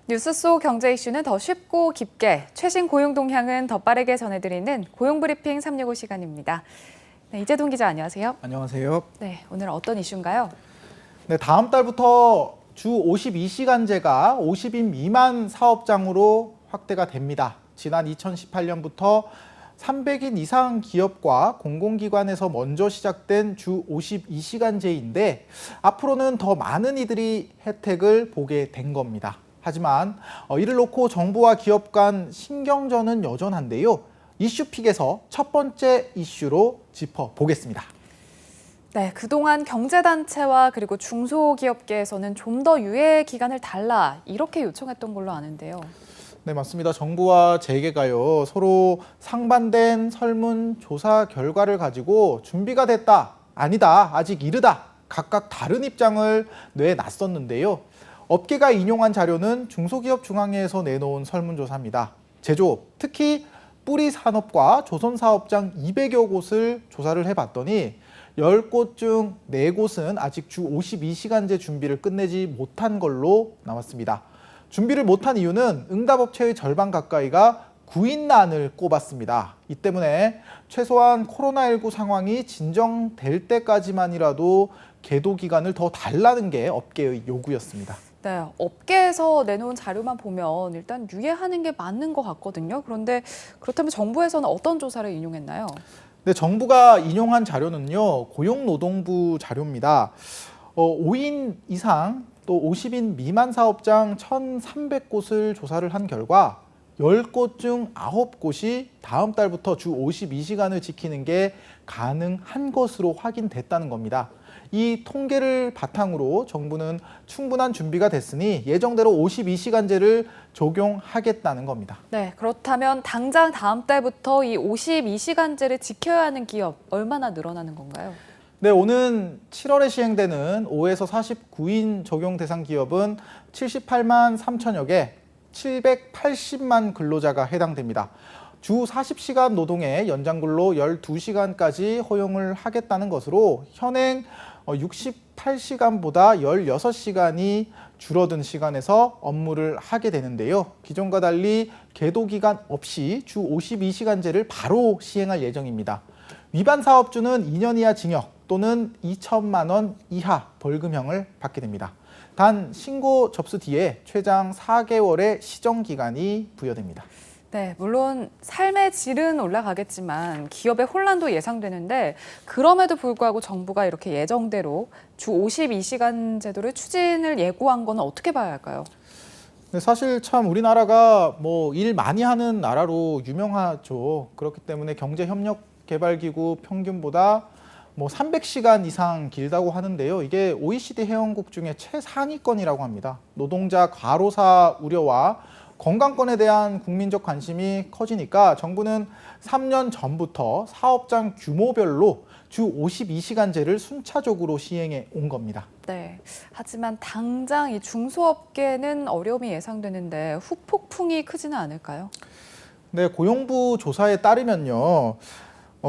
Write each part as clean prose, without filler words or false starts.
뉴스 속 경제 이슈는 더 쉽고 깊게, 최신 고용 동향은 더 빠르게 전해드리는 고용브리핑 365 시간입니다. 네, 이재동 기자 안녕하세요. 안녕하세요. 네, 오늘 어떤 이슈인가요? 네, 다음 달부터 주 52시간제가 50인 미만 사업장으로 확대가 됩니다. 지난 2018년부터 300인 이상 기업과 공공기관에서 먼저 시작된 주 52시간제인데 앞으로는 더 많은 이들이 혜택을 보게 된 겁니다. 하지만 이를 놓고 정부와 기업 간 신경전은 여전한데요. 이슈픽에서 첫 번째 이슈로 짚어보겠습니다. 네, 그동안 경제단체와 그리고 중소기업계에서는 좀 더 유예 기간을 달라 이렇게 요청했던 걸로 아는데요. 네, 맞습니다. 정부와 재계가요, 서로 상반된 설문조사 결과를 가지고 준비가 됐다, 아니다, 아직 이르다, 각각 다른 입장을 내놨었는데요. 업계가 인용한 자료는 중소기업중앙회에서 내놓은 설문조사입니다. 제조업, 특히 뿌리 산업과 조선사업장 200여 곳을 조사를 해봤더니 10곳 중 4곳은 아직 주 52시간제 준비를 끝내지 못한 걸로 나왔습니다. 준비를 못한 이유는 응답업체의 절반 가까이가 구인난을 꼽았습니다. 이 때문에 최소한 코로나19 상황이 진정될 때까지만이라도 계도 기간을 더 달라는 게 업계의 요구였습니다. 네, 업계에서 내놓은 자료만 보면 일단 유예하는 게 맞는 것 같거든요. 그런데 그렇다면 정부에서는 어떤 조사를 인용했나요? 네, 정부가 인용한 자료는요, 고용노동부 자료입니다. 5인 이상 또 50인 미만 사업장 1,300곳을 조사를 한 결과 10곳 중 9곳이 다음 달부터 주 52시간을 지키는 게 가능한 것으로 확인됐다는 겁니다. 이 통계를 바탕으로 정부는 충분한 준비가 됐으니 예정대로 52시간제를 적용하겠다는 겁니다. 네, 그렇다면 당장 다음 달부터 이 52시간제를 지켜야 하는 기업 얼마나 늘어나는 건가요? 네, 오는 7월에 시행되는 5에서 49인 적용 대상 기업은 78만 3천여 개, 780만 근로자가 해당됩니다. 주 40시간 노동에 연장근로 12시간까지 허용을 하겠다는 것으로 현행 68시간보다 16시간이 줄어든 시간에서 업무를 하게 되는데요. 기존과 달리 계도 기간 없이 주 52시간제를 바로 시행할 예정입니다. 위반 사업주는 2년 이하 징역 또는 2천만 원 이하 벌금형을 받게 됩니다. 단 신고 접수 뒤에 최장 4개월의 시정 기간이 부여됩니다. 네, 물론 삶의 질은 올라가겠지만 기업의 혼란도 예상되는데 그럼에도 불구하고 정부가 이렇게 예정대로 주 52시간 제도를 추진을 예고한 건 어떻게 봐야 할까요? 네, 사실 참 우리나라가 일 많이 하는 나라로 유명하죠. 그렇기 때문에 경제협력개발기구 평균보다 300시간 이상 길다고 하는데요. 이게 OECD 회원국 중에 최상위권이라고 합니다. 노동자 과로사 우려와 건강권에 대한 국민적 관심이 커지니까 정부는 3년 전부터 사업장 규모별로 주 52시간제를 순차적으로 시행해 온 겁니다. 네, 하지만 당장 이 중소업계는 어려움이 예상되는데 후폭풍이 크지는 않을까요? 네, 고용부 조사에 따르면요.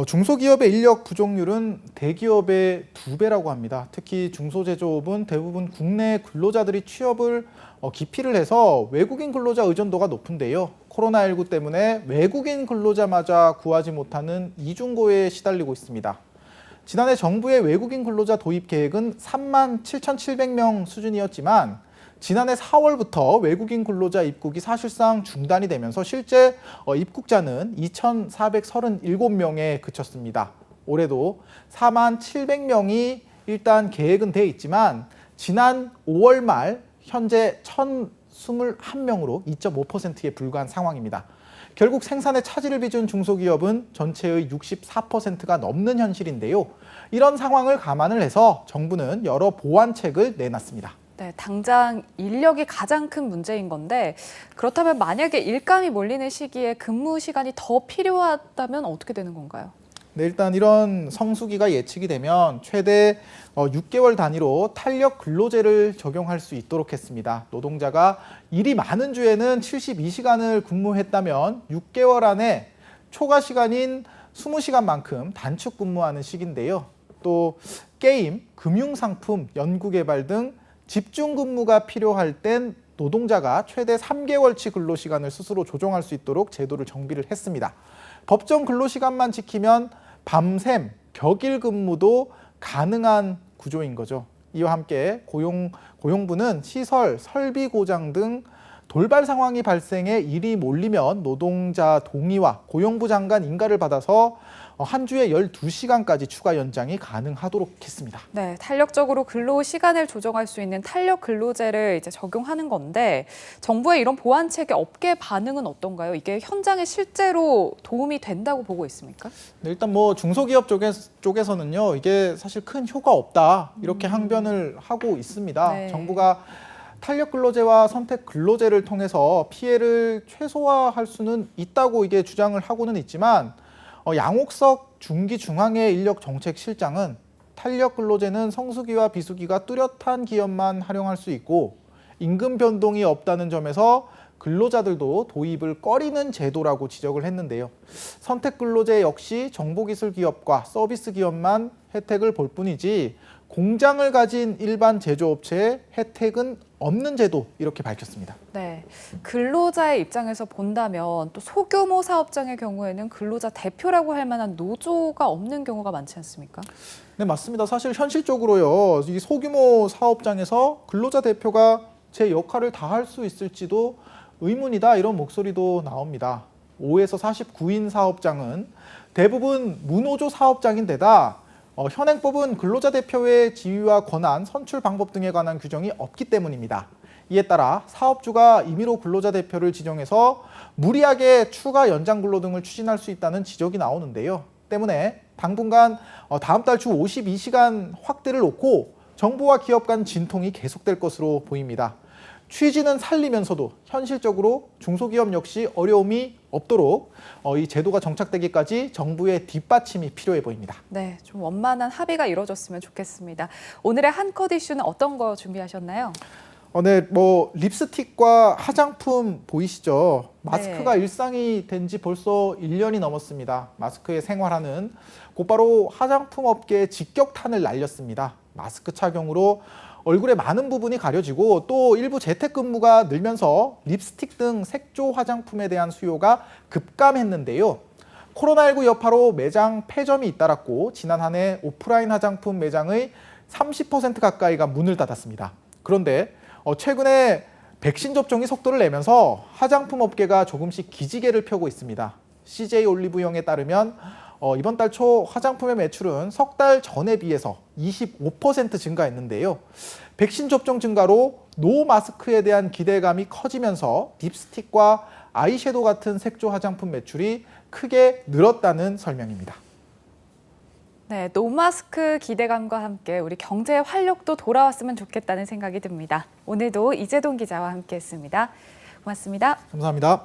중소기업의 인력 부족률은 대기업의 2배라고 합니다. 특히 중소제조업은 대부분 국내 근로자들이 취업을 기피를 해서 외국인 근로자 의존도가 높은데요. 코로나19 때문에 외국인 근로자마저 구하지 못하는 이중고에 시달리고 있습니다. 지난해 정부의 외국인 근로자 도입 계획은 3만 7,700명 수준이었지만 지난해 4월부터 외국인 근로자 입국이 사실상 중단이 되면서 실제 입국자는 2,437명에 그쳤습니다. 올해도 4만 700명이 일단 계획은 돼 있지만 지난 5월 말 현재 1,021명으로 2.5%에 불과한 상황입니다. 결국 생산에 차질을 빚은 중소기업은 전체의 64%가 넘는 현실인데요. 이런 상황을 감안을 해서 정부는 여러 보완책을 내놨습니다. 네, 당장 인력이 가장 큰 문제인 건데 그렇다면 만약에 일감이 몰리는 시기에 근무 시간이 더 필요하다면 어떻게 되는 건가요? 네, 일단 이런 성수기가 예측이 되면 최대 6개월 단위로 탄력 근로제를 적용할 수 있도록 했습니다. 노동자가 일이 많은 주에는 72시간을 근무했다면 6개월 안에 초과 시간인 20시간만큼 단축 근무하는 시기인데요. 또 게임, 금융상품, 연구개발 등 집중 근무가 필요할 땐 노동자가 최대 3개월치 근로시간을 스스로 조정할 수 있도록 제도를 정비를 했습니다. 법정 근로시간만 지키면 밤샘, 격일 근무도 가능한 구조인 거죠. 이와 함께 고용부는 시설, 설비 고장 등 돌발 상황이 발생해 일이 몰리면 노동자 동의와 고용부 장관 인가를 받아서 한 주에 12시간까지 추가 연장이 가능하도록 했습니다. 네, 탄력적으로 근로 시간을 조정할 수 있는 탄력 근로제를 이제 적용하는 건데 정부의 이런 보완책의 업계 반응은 어떤가요? 이게 현장에 실제로 도움이 된다고 보고 있습니까? 네, 일단 중소기업 쪽에서는요, 이게 사실 큰 효과 없다 이렇게 항변을 하고 있습니다. 네. 정부가 탄력 근로제와 선택 근로제를 통해서 피해를 최소화할 수는 있다고 이게 주장을 하고는 있지만 양옥석 중기중앙회 인력정책실장은 탄력 근로제는 성수기와 비수기가 뚜렷한 기업만 활용할 수 있고 임금 변동이 없다는 점에서 근로자들도 도입을 꺼리는 제도라고 지적을 했는데요. 선택 근로제 역시 정보기술 기업과 서비스 기업만 혜택을 볼 뿐이지 공장을 가진 일반 제조업체에 혜택은 없는 제도 이렇게 밝혔습니다. 네, 근로자의 입장에서 본다면 또 소규모 사업장의 경우에는 근로자 대표라고 할 만한 노조가 없는 경우가 많지 않습니까? 네, 맞습니다. 사실 현실적으로요, 이 소규모 사업장에서 근로자 대표가 제 역할을 다할 수 있을지도 의문이다 이런 목소리도 나옵니다. 5에서 49인 사업장은 대부분 무노조 사업장인데다 현행법은 근로자 대표의 지위와 권한, 선출 방법 등에 관한 규정이 없기 때문입니다. 이에 따라 사업주가 임의로 근로자 대표를 지정해서 무리하게 추가 연장 근로 등을 추진할 수 있다는 지적이 나오는데요. 때문에 당분간 다음 달 주 52시간 확대를 놓고 정부와 기업 간 진통이 계속될 것으로 보입니다. 취지는 살리면서도 현실적으로 중소기업 역시 어려움이 없도록 이 제도가 정착되기까지 정부의 뒷받침이 필요해 보입니다. 네, 좀 원만한 합의가 이루어졌으면 좋겠습니다. 오늘의 한컷 이슈는 어떤 거 준비하셨나요? 네, 립스틱과 화장품 보이시죠? 마스크가 네. 일상이 된 지 벌써 1년이 넘었습니다. 마스크의 생활화는 곧바로 화장품 업계에 직격탄을 날렸습니다. 마스크 착용으로 얼굴의 많은 부분이 가려지고 또 일부 재택근무가 늘면서 립스틱 등 색조 화장품에 대한 수요가 급감했는데요. 코로나19 여파로 매장 폐점이 잇따랐고 지난 한 해 오프라인 화장품 매장의 30% 가까이가 문을 닫았습니다. 그런데 최근에 백신 접종이 속도를 내면서 화장품 업계가 조금씩 기지개를 펴고 있습니다. CJ 올리브영에 따르면 이번 달 초 화장품의 매출은 석 달 전에 비해서 25% 증가했는데요. 백신 접종 증가로 노 마스크에 대한 기대감이 커지면서 립스틱과 아이섀도우 같은 색조 화장품 매출이 크게 늘었다는 설명입니다. 네, 노마스크 기대감과 함께 우리 경제의 활력도 돌아왔으면 좋겠다는 생각이 듭니다. 오늘도 이재동 기자와 함께했습니다. 고맙습니다. 감사합니다.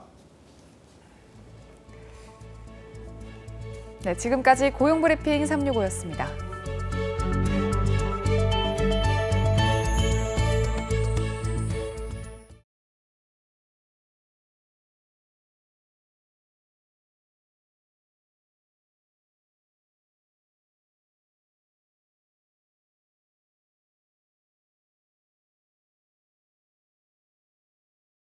네, 지금까지 고용브리핑 365였습니다.